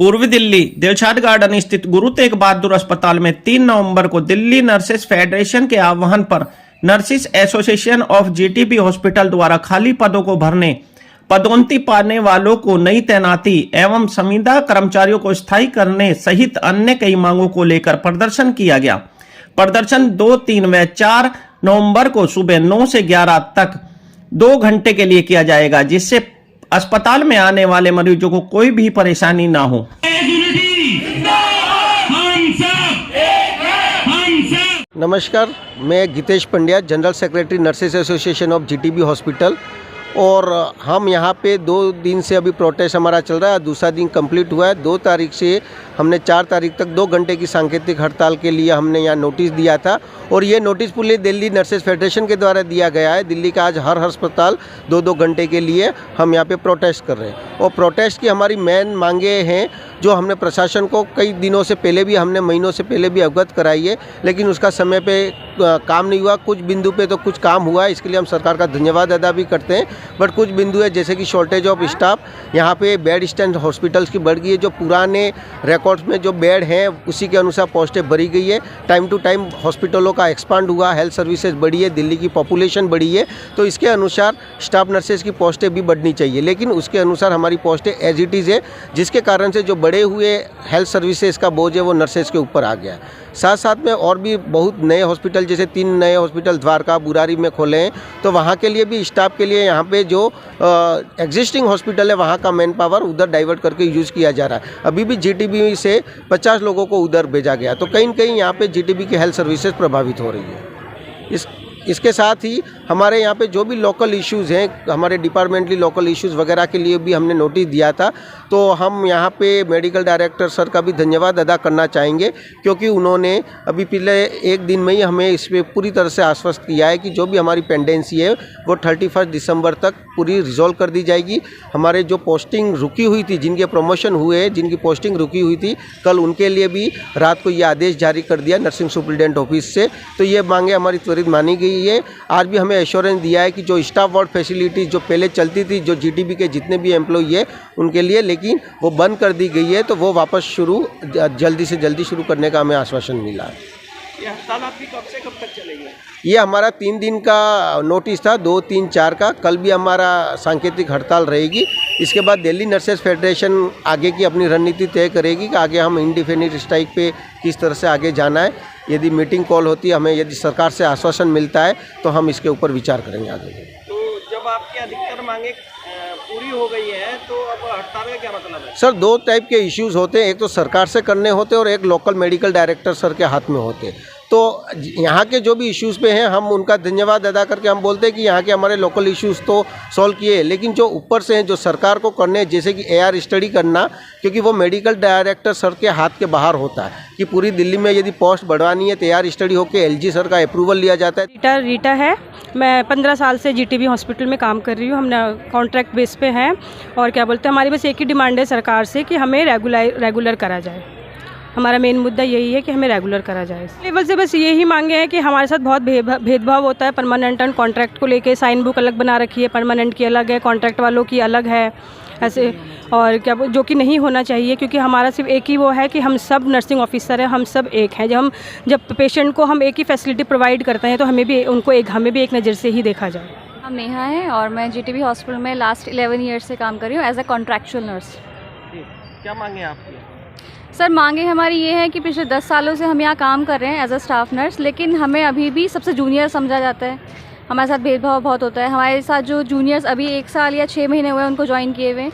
पूर्वी दिल्ली दिलशाद गार्डन स्थित गुरु तेग बहादुर अस्पताल में 3 नवंबर को दिल्ली नर्सेस फेडरेशन के आह्वान पर nurses association of GTB hospital द्वारा खाली पदों को भरने, पदोन्नति पाने वालों को नई तैनाती एवं संविदा कर्मचारियों को स्थायी करने सहित अन्य कई मांगों को लेकर प्रदर्शन किया गया। प्रदर्शन 2, 3 व 4 नवंबर को सुबह 9 से 11 तक 2 घंटे के लिए किया जाएगा, जिससे अस्पताल में आने वाले मरीजों को कोई भी परेशानी ना हो। नमस्कार, मैं Geetesh Pandya, general secretary nurses association of GTB hospital. और हम यहाँ पे 2 दिन से अभी प्रोटेस्ट हमारा चल रहा है। दूसरा दिन कंप्लीट हुआ है। 2 तारीख से हमने 4 तारीख तक 2 घंटे की सांकेतिक हड़ताल के लिए हमने यहाँ नोटिस दिया था और ये नोटिस पूरे दिल्ली नर्सेस फेडरेशन के द्वारा दिया गया है। दिल्ली का आज हर अस्पताल 2-2 घंटे के लिए हम यहाँ पे प्रोटेस्ट कर रहे हैं। और प्रोटेस्ट की हमारी मेन मांगे हैं जो हमने प्रशासन को कई दिनों से पहले भी, हमने महीनों से पहले भी अवगत कराई है, लेकिन उसका समय पे काम नहीं हुआ। कुछ बिंदु पे तो कुछ काम हुआ है, इसके लिए हम सरकार का धन्यवाद अदा भी करते हैं। बट कुछ बिंदु है जैसे कि शॉर्टेज ऑफ स्टाफ, यहाँ पे बेड स्टैंड हॉस्पिटल्स की बढ़ गई है। जो पुराने रिकॉर्ड्स में जो बेड हैं उसी के अनुसार पोस्टें भरी गई है। टाइम टू टाइम हॉस्पिटलों का एक्सपांड हुआ, हेल्थ सर्विसेज बढ़ी है, दिल्ली की पॉपुलेशन बढ़ी है, तो इसके अनुसार स्टाफ नर्सेज की पोस्टें भी बढ़नी चाहिए। लेकिन उसके अनुसार हमारी पोस्टें एज इट इज़ है, जिसके कारण से जो बढ़े हुए हेल्थ सर्विसेज का बोझ है वो नर्सेज के ऊपर आ गया है। साथ साथ में और भी बहुत नए हॉस्पिटल, जैसे 3 नए हॉस्पिटल द्वारका, बुरारी में खोले हैं, तो वहाँ के लिए भी स्टाफ के लिए यहाँ पे जो एग्जिस्टिंग हॉस्पिटल है वहाँ का मैन पावर उधर डाइवर्ट करके यूज़ किया जा रहा है। अभी भी जीटीबी से 50 लोगों को उधर भेजा गया, तो कहीं न कहीं यहाँ पे जीटीबी की हेल्थ सर्विसेज प्रभावित हो रही है। इसके साथ ही हमारे यहाँ पे जो भी लोकल इश्यूज़ हैं, हमारे डिपार्टमेंटली लोकल इश्यूज़ वगैरह के लिए भी हमने नोटिस दिया था। तो हम यहाँ पे मेडिकल डायरेक्टर सर का भी धन्यवाद अदा करना चाहेंगे, क्योंकि उन्होंने अभी पिछले 1 दिन में ही हमें इस पर पूरी तरह से आश्वस्त किया है कि जो भी हमारी पेंडेंसी है वो 31 दिसंबर तक पूरी रिजॉल्व कर दी जाएगी। हमारे जो पोस्टिंग रुकी हुई थी, जिनके प्रमोशन हुए, जिनकी पोस्टिंग रुकी हुई थी, कल उनके लिए भी रात को ये आदेश जारी कर दिया नर्सिंग सुपरिटेंडेंट ऑफिस से। तो ये मांगे हमारी त्वरित मानी गई है। आज भी हमें एश्योरेंस दिया है कि जो स्टाफ वार्ड फैसिलिटीज़ जो पहले चलती थी, जो जीटीबी के जितने भी एम्प्लॉई है उनके लिए, लेकिन वो बंद कर दी गई है, तो वो वापस जल्दी से जल्दी शुरू करने का हमें आश्वासन मिला है। ये हड़ताल आपकी कब से कब तक चलेगी? ये हमारा 3 दिन का नोटिस था, 2, 3, 4 का। कल भी हमारा सांकेतिक हड़ताल रहेगी। इसके बाद दिल्ली नर्सेस फेडरेशन आगे की अपनी रणनीति तय करेगी कि आगे हम इंडिफिनिट स्ट्राइक पे किस तरह से आगे जाना है। यदि मीटिंग कॉल होती है, हमें यदि सरकार से आश्वासन मिलता है तो हम इसके ऊपर विचार करेंगे आगे। तो जब आपकी अधिकतर मांगे पूरी हो गई है तो अब हड़ताल का क्या मतलब है? सर, 2 टाइप के इश्यूज़ होते हैं, एक तो सरकार से करने होते हैं और एक लोकल मेडिकल डायरेक्टर सर के हाथ में होते हैं। तो यहाँ के जो भी इश्यूज़ पे हैं हम उनका धन्यवाद अदा करके हम बोलते हैं कि यहाँ के हमारे लोकल इश्यूज़ तो सॉल्व किए, लेकिन जो ऊपर से हैं, जो सरकार को करने हैं, जैसे कि AR स्टडी करना, क्योंकि वो मेडिकल डायरेक्टर सर के हाथ के बाहर होता है कि पूरी दिल्ली में यदि पोस्ट बढ़वानी है तो AR स्टडी होकर LG सर का अप्रूवल लिया जाता है। रीटा है, मैं 15 साल से जीटीबी हॉस्पिटल में काम कर रही हूँ। हम कॉन्ट्रैक्ट बेस पे हैं और क्या बोलते हैं, हमारी बस एक ही डिमांड है सरकार से कि हमें रेगुलर करा जाए। हमारा मेन मुद्दा यही है कि हमें रेगुलर करा जाए। लेवल से बस यही मांगे हैं कि हमारे साथ बहुत भेदभाव होता है परमानेंट एंड कॉन्ट्रैक्ट को लेके। साइन बुक अलग बना रखी है, परमानेंट की अलग है, कॉन्ट्रैक्ट वालों की अलग है ऐसे, और क्या जो कि नहीं होना चाहिए, क्योंकि हमारा सिर्फ एक ही वो है कि हम सब नर्सिंग ऑफिसर हैं, हम सब एक हैं। जब पेशेंट को हम एक ही फैसिलिटी प्रोवाइड करते हैं तो हमें भी एक नज़र से ही देखा जाए। हम नेहा है और मैं जीटीबी हॉस्पिटल में लास्ट 11 ईयर्स से काम कर रही हूँ एज अ कॉन्ट्रैक्चुअल नर्स। क्या मांगे आपकी? सर, मांगे हमारी ये है कि पिछले 10 सालों से हम यहाँ काम कर रहे हैं एज अ स्टाफ नर्स, लेकिन हमें अभी भी सबसे जूनियर समझा जाता है। हमारे साथ भेदभाव बहुत होता है। हमारे साथ जो जूनियर्स अभी 1 साल या 6 महीने हुए उनको ज्वाइन किए हुए,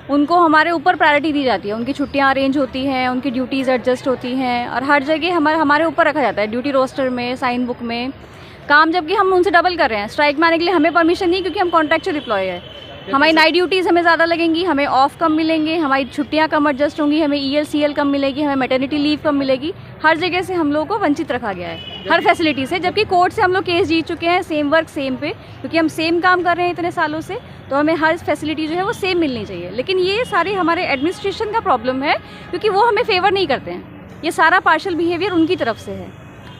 उनको हमारे ऊपर प्रायोरिटी दी जाती है। उनकी छुट्टियाँ अरेंज होती हैं, उनकी ड्यूटीज़ एडजस्ट होती हैं और हर जगह हमारे ऊपर रखा जाता है, ड्यूटी रोस्टर में, साइन बुक में काम, जबकि हम उनसे डबल कर रहे हैं। स्ट्राइक में आने के लिए हमें परमिशन नहीं, क्योंकि हम कॉन्ट्रैक्चुअल एम्प्लॉय है। हमारी नाइट ड्यूटीज़ हमें ज़्यादा लगेंगी, हमें ऑफ कम मिलेंगे, हमारी छुट्टियां कम एडजस्ट होंगी, हमें ELCL कम मिलेगी, हमें मैटरनिटी लीव कम मिलेगी। हर जगह से हम लोगों को वंचित रखा गया है, हर फैसिलिटी से। जबकि कोर्ट से हम लोग केस जीत चुके हैं, सेम वर्क सेम पे, क्योंकि हम सेम काम कर रहे हैं इतने सालों से, तो हमें हर फैसिलिटी जो है वो सेम मिलनी चाहिए। लेकिन ये सारे हमारे एडमिनिस्ट्रेशन का प्रॉब्लम है, क्योंकि वो हमें फेवर नहीं करते हैं। ये सारा पार्शल बिहेवियर उनकी तरफ से है।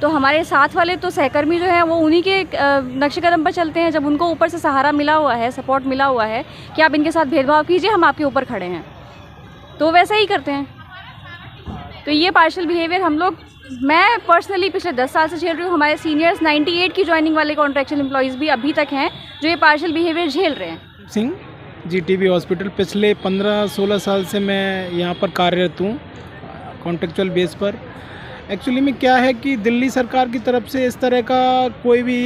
तो हमारे साथ वाले तो सहकर्मी जो हैं वो उन्हीं के नक्शे कदम पर चलते हैं। जब उनको ऊपर से सहारा मिला हुआ है, सपोर्ट मिला हुआ है कि आप इनके साथ भेदभाव कीजिए, हम आपके ऊपर खड़े हैं, तो वैसे ही करते हैं। तो ये पार्शियल बिहेवियर हम लोग, मैं पर्सनली पिछले 10 साल से झेल रही हूँ, हमारे सीनियर्स 98 की ज्वाइनिंग वाले कॉन्ट्रैक्चुअल एम्प्लॉयज़ भी अभी तक हैं जो ये पार्शियल बिहेवियर झेल रहे हैं। सिंह, जीटीबी हॉस्पिटल, पिछले 15-16 साल से मैं यहाँ पर कार्यरत हूँ कॉन्ट्रैक्चुअल बेस पर। एक्चुअली में क्या है कि दिल्ली सरकार की तरफ से इस तरह का कोई भी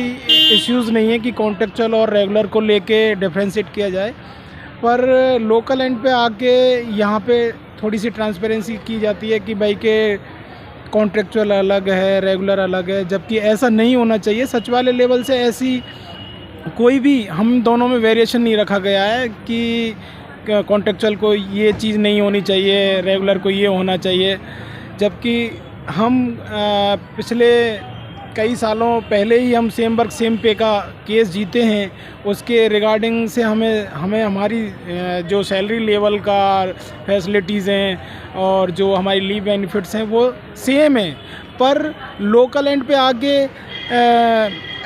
इश्यूज़ नहीं है कि कॉन्ट्रैक्चुअल और रेगुलर को लेके डिफरेंशिएट किया जाए, पर लोकल एंड पे आके यहाँ पे थोड़ी सी ट्रांसपेरेंसी की जाती है कि भाई के कॉन्ट्रैक्चुअल अलग है, रेगुलर अलग है, जबकि ऐसा नहीं होना चाहिए। सचिवालय लेवल से ऐसी कोई भी हम दोनों में वेरिएशन नहीं रखा गया है कि कॉन्ट्रैक्चुअल को ये चीज़ नहीं होनी चाहिए, रेगुलर को ये होना चाहिए, जबकि हम पिछले कई सालों पहले ही हम सेम वर्क सेम पे का केस जीते हैं। उसके रिगार्डिंग से हमें हमारी जो सैलरी लेवल का फैसिलिटीज़ हैं और जो हमारी लीव बेनिफिट्स हैं वो सेम है, पर लोकल एंड पे आके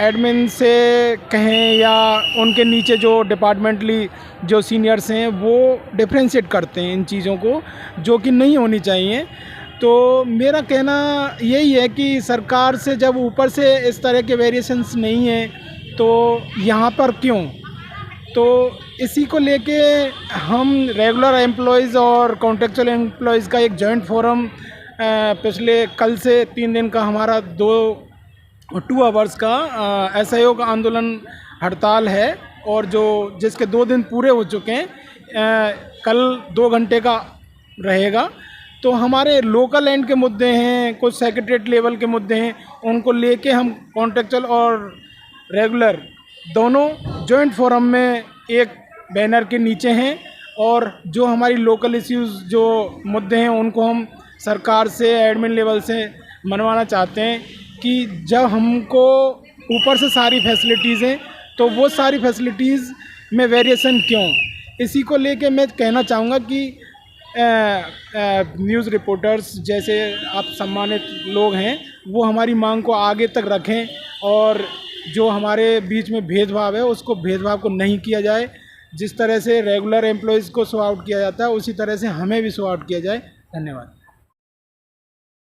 एडमिन से कहें या उनके नीचे जो डिपार्टमेंटली जो सीनियर्स हैं वो डिफ्रेंशिएट करते हैं इन चीज़ों को, जो कि नहीं होनी चाहिए। तो मेरा कहना यही है कि सरकार से जब ऊपर से इस तरह के वेरिएशंस नहीं हैं तो यहाँ पर क्यों, तो इसी को लेके हम रेगुलर एम्प्लॉयज़ और कॉन्ट्रैक्चुअल एम्प्लॉयज़ का एक जॉइंट फोरम पिछले कल से 3 दिन का हमारा 2 आवर्स का असहयोग आंदोलन हड़ताल है, और जिसके 2 दिन पूरे हो चुके हैं, कल 2 घंटे का रहेगा। तो हमारे लोकल एंड के मुद्दे हैं, कुछ सेक्रेटरीट लेवल के मुद्दे हैं, उनको लेके हम कॉन्ट्रैक्चुअल और रेगुलर दोनों जॉइंट फोरम में एक बैनर के नीचे हैं, और जो हमारी लोकल इश्यूज़ जो मुद्दे हैं उनको हम सरकार से एडमिन लेवल से मनवाना चाहते हैं कि जब हमको ऊपर से सारी फैसिलिटीज़ हैं तो वो सारी फैसिलिटीज़ में वेरिएशन क्यों। इसी को लेके मैं कहना चाहूँगा कि न्यूज़ रिपोर्टर्स जैसे आप सम्मानित लोग हैं वो हमारी मांग को आगे तक रखें, और जो हमारे बीच में भेदभाव है उसको भेदभाव को नहीं किया जाए। जिस तरह से रेगुलर एम्प्लॉयज़ को सॉर्ट आउट किया जाता है उसी तरह से हमें भी सॉर्ट आउट किया जाए। धन्यवाद।